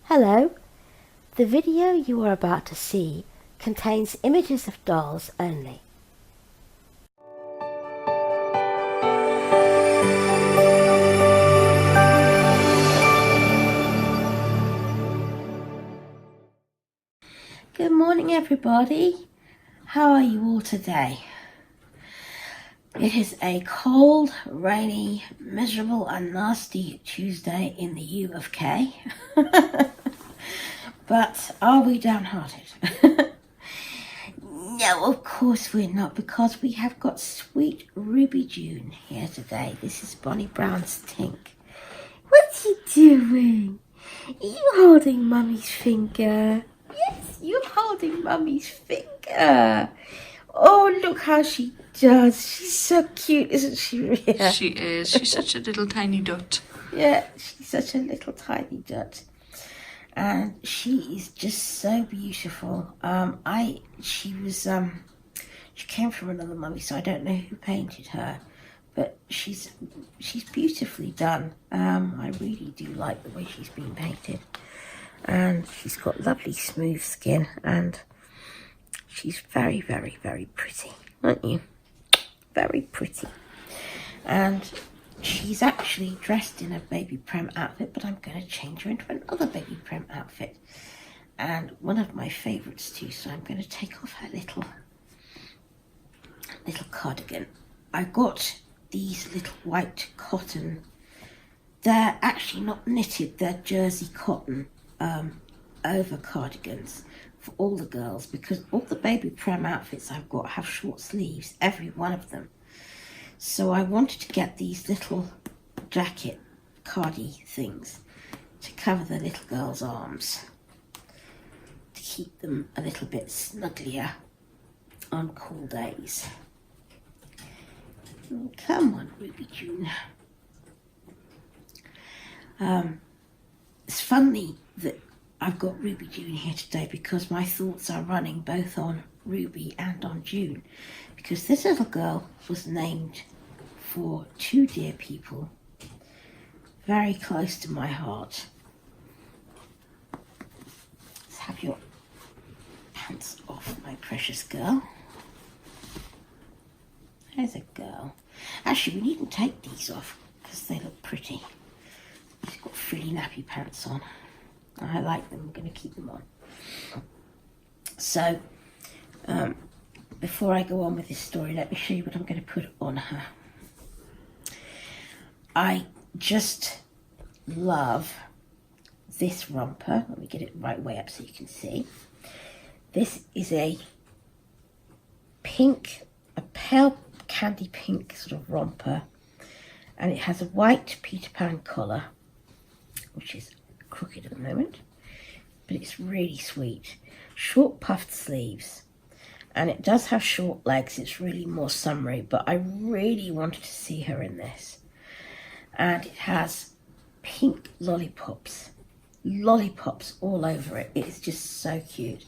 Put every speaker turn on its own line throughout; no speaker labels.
Hello. The video you are about to see contains images of dolls only. Good morning, everybody. How are you all today? It is a cold, rainy, miserable and nasty Tuesday in the U of K. But are we downhearted? No, of course we're not, because we have got sweet Ruby June here today. This is Bonnie Brown's Tink. What are you doing? Are you holding Mummy's finger? Yes, you're holding Mummy's finger. Oh, look how she does. She's so cute, isn't she, Ria?
She is. She's such a little tiny dot.
Yeah, she's such a little tiny dot. And she is just so beautiful. She came from another mummy, so I don't know who painted her, but she's beautifully done. I really do like the way she's been painted, and she's got lovely smooth skin, and she's very, very, very pretty, aren't you? Very pretty. And she's actually dressed in a baby prem outfit, but I'm going to change her into another baby prem outfit. And one of my favourites too, so I'm going to take off her little cardigan. I got these little white cotton. They're actually not knitted, they're jersey cotton over cardigans for all the girls, because all the baby prem outfits I've got have short sleeves, every one of them. So I wanted to get these little jacket cardi things to cover the little girls' arms, to keep them a little bit snugglier on cool days. Come on, Ruby June. It's funny that I've got Ruby June here today, because my thoughts are running both on Ruby and on June, because this little girl was named for two dear people very close to my heart. Let's have your pants off, my precious girl. There's a girl. Actually, we needn't take these off because they look pretty. She's got frilly nappy pants on. I like them. I'm going to keep them on. So, before I go on with this story, let me show you what I'm going to put on her. I just love this romper. Let me get it right way up so you can see. This is a pale candy pink sort of romper, and it has a white Peter Pan collar, which is crooked at the moment, but it's really sweet. Short puffed sleeves, and it does have short legs. It's really more summery, but I really wanted to see her in this. And it has pink lollipops all over it. It is just so cute.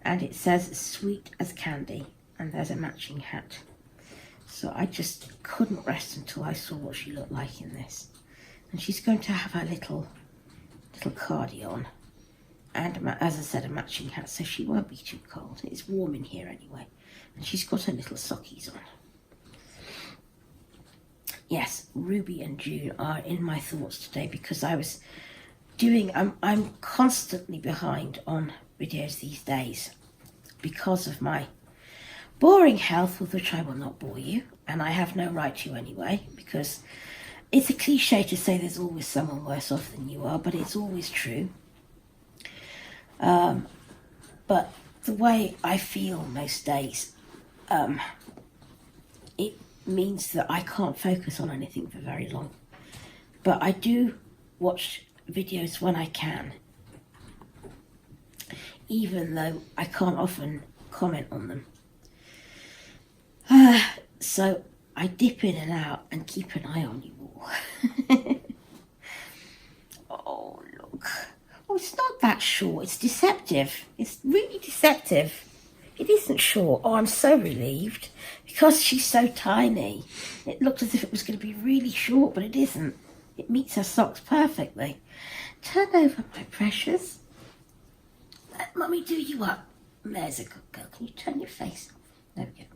And it says sweet as candy, and there's a matching hat. So I just couldn't rest until I saw what she looked like in this. And she's going to have her little cardi on, and as I said, a matching hat, so she won't be too cold. It's warm in here anyway. And she's got her little sockies on. Yes, Ruby and June are in my thoughts today, because I was I'm constantly behind on videos these days because of my boring health, with which I will not bore you, and I have no right to anyway, because it's a cliche to say there's always someone worse off than you are, but it's always true. But the way I feel most days, it means that I can't focus on anything for very long. But I do watch videos when I can, even though I can't often comment on them. So I dip in and out and keep an eye on you all. Oh, look. Oh, it's not that short. It's deceptive. It's really deceptive. It isn't short. Oh, I'm so relieved, because she's so tiny. It looked as if it was going to be really short, but it isn't. It meets her socks perfectly. Turn over, my precious. let Mummy do you up. There's a good girl. Can you turn your face? There we go.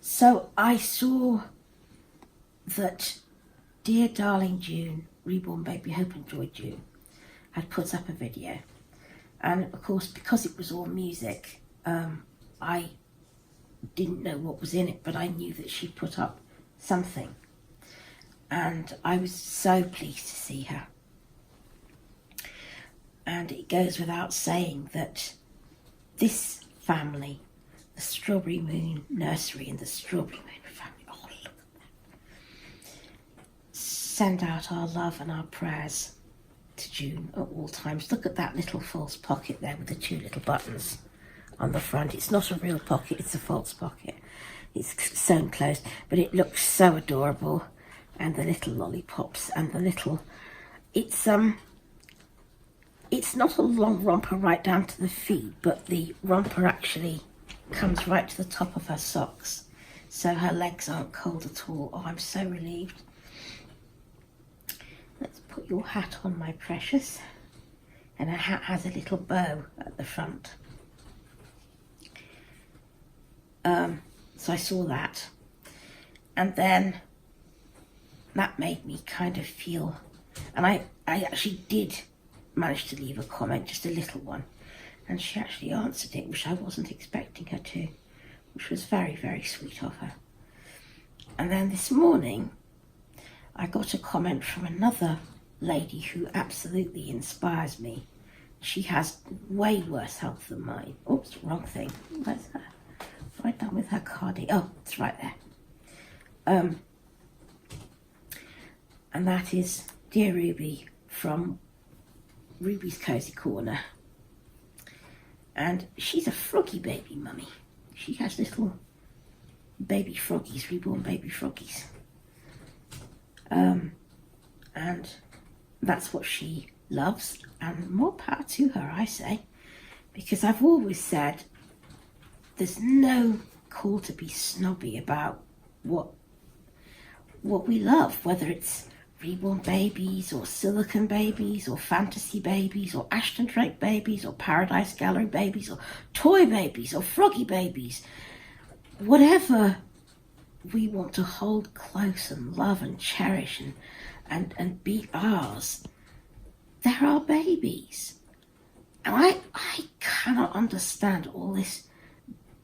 So I saw that Dear Darling June, Reborn Baby Hope and Joy June, had put up a video. And of course, because it was all music, I didn't know what was in it, but I knew that she put up something. And I was so pleased to see her. And it goes without saying that this family, the Strawberry Moon Nursery and the Strawberry Moon family, oh look at that, send out our love and our prayers to June at all times. Look at that little false pocket there with the 2 little buttons on the front. It's not a real pocket, it's a false pocket. It's sewn closed, but it looks so adorable. And the little lollipops and the little, it's not a long romper right down to the feet, but the romper actually comes right to the top of her socks, so her legs aren't cold at all. Oh, I'm so relieved. Let's put your hat on, my precious. And her hat has a little bow at the front. So I saw that, and then that made me kind of feel, and I actually did manage to leave a comment, just a little one, and she actually answered it, which I wasn't expecting her to, which was very, very sweet of her. And then this morning, I got a comment from another lady who absolutely inspires me. She has way worse health than mine. Oops, wrong thing. Where's her? What have I done with her card? Oh, it's right there. And that is Dear Ruby from Ruby's Cozy Corner. And she's a froggy baby mummy. She has little baby froggies, reborn baby froggies. And that's what she loves, and more power to her, I say, because I've always said there's no call to be snobby about what we love, whether it's reborn babies or silicon babies or fantasy babies or Ashton Drake babies or Paradise Gallery babies or toy babies or froggy babies. Whatever we want to hold close and love and cherish and be ours, they're our babies. And I cannot understand all this,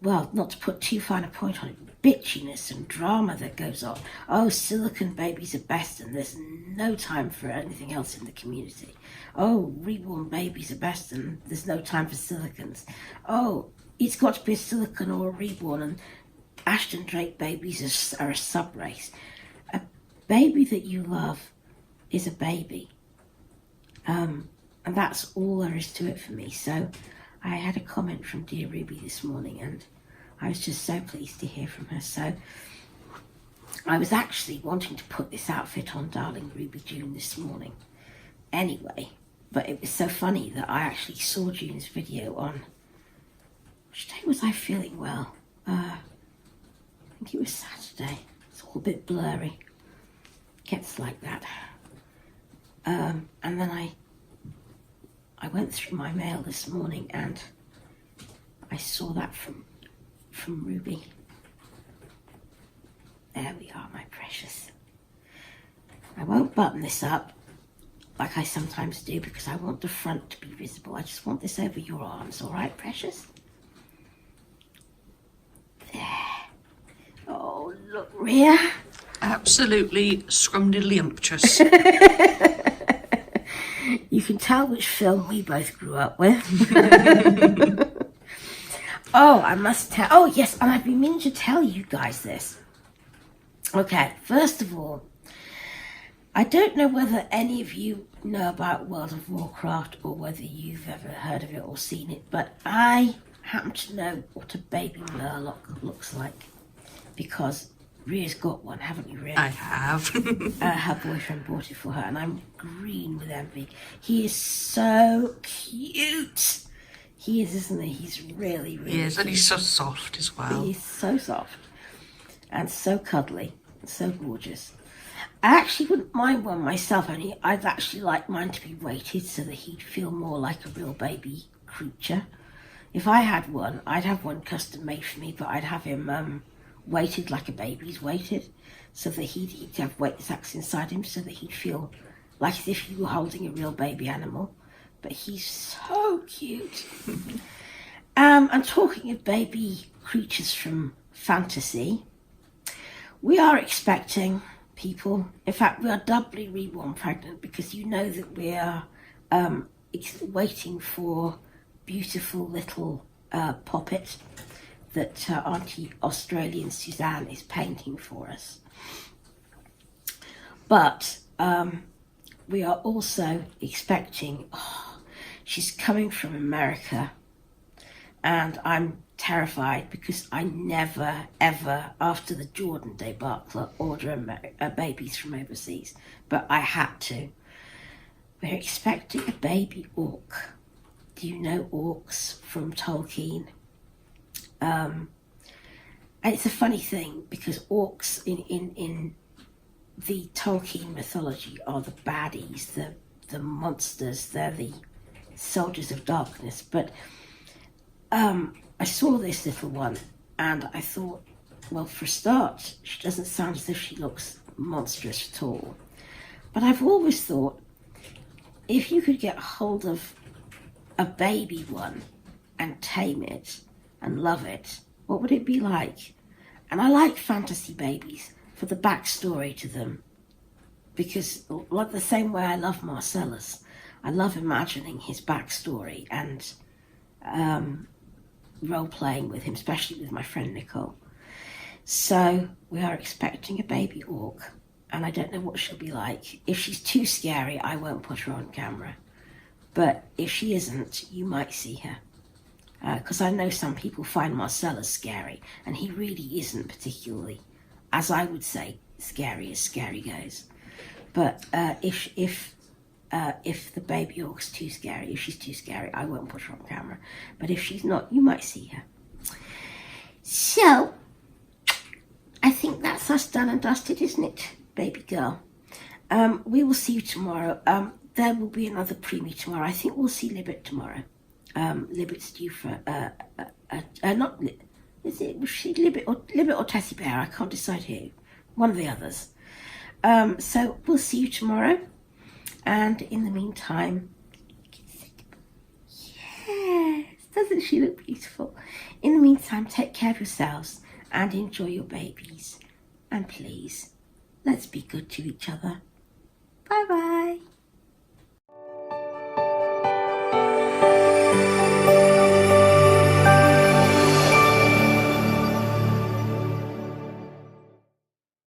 well, not to put too fine a point on it, bitchiness and drama that goes on. Oh, silicon babies are best and there's no time for anything else in the community. Oh, reborn babies are best and there's no time for silicons. Oh, it's got to be a silicon or a reborn, and Ashton Drake babies are a sub-race. A baby that you love is a baby. And that's all there is to it for me. So I had a comment from Dear Ruby this morning, and I was just so pleased to hear from her. So I was actually wanting to put this outfit on Darling Ruby June this morning anyway, but it was so funny that I actually saw June's video on, which day was I feeling well? I think it was Saturday. It's all a bit blurry. Gets like that. And then I went through my mail this morning and I saw that from Ruby. There we are, my precious. I won't button this up like I sometimes do because I want the front to be visible. I just want this over your arms, all right, precious? There. Oh, look, Rhea.
Absolutely scrumdiddlyumptious.
You can tell which film we both grew up with. Oh, I must tell. Oh, yes, and I've been meaning to tell you guys this. Okay, first of all, I don't know whether any of you know about World of Warcraft or whether you've ever heard of it or seen it, but I happen to know what a baby Murloc looks like because Rhea's got one, haven't you, Rhea?
I have.
Her boyfriend bought it for her, and I'm green with envy. He is so cute. He is, isn't he? He's really, really
He is,
cute.
and he's so soft as well.
He's so soft and so cuddly and so gorgeous. I actually wouldn't mind one myself, only I'd actually like mine to be weighted so that he'd feel more like a real baby creature. If I had one, I'd have one custom made for me, but I'd have him weighted like a baby's weighted, so that he'd have weight sacks inside him, so that he'd feel like as if you were holding a real baby animal. But he's so cute. And talking of baby creatures from fantasy, we are expecting people. In fact, we are doubly reborn pregnant, because you know that we are waiting for beautiful little poppet that Auntie Australian Suzanne is painting for us. But we are also expecting, she's coming from America, and I'm terrified because I never, ever, after the Jordan debacle, order babies from overseas, but I had to. We're expecting a baby orc. Do you know orcs from Tolkien? And it's a funny thing, because orcs in the Tolkien mythology are the baddies, the monsters, they're the soldiers of darkness. But I saw this little one and I thought, well, for a start, she doesn't sound as if she looks monstrous at all. But I've always thought, if you could get hold of a baby one and tame it and love it, what would it be like? And I like fantasy babies for the backstory to them, because like the same way I love Marcellus, I love imagining his backstory and role-playing with him, especially with my friend Nicole. So we are expecting a baby orc, and I don't know what she'll be like. If she's too scary, I won't put her on camera. But if she isn't, you might see her. Because I know some people find Marcellus scary, and he really isn't particularly, as I would say, scary as scary goes. But if the baby orc's too scary, if she's too scary, I won't put her on camera. But if she's not, you might see her. So, I think that's us done and dusted, isn't it, baby girl? We will see you tomorrow. There will be another preemie tomorrow. I think we'll see Libbet tomorrow. Libbet's due for is it Libbet or Tessie Bear? I can't decide who. One of the others. So we'll see you tomorrow. And in the meantime, yes, doesn't she look beautiful? In the meantime, take care of yourselves and enjoy your babies. And please, let's be good to each other. Bye bye.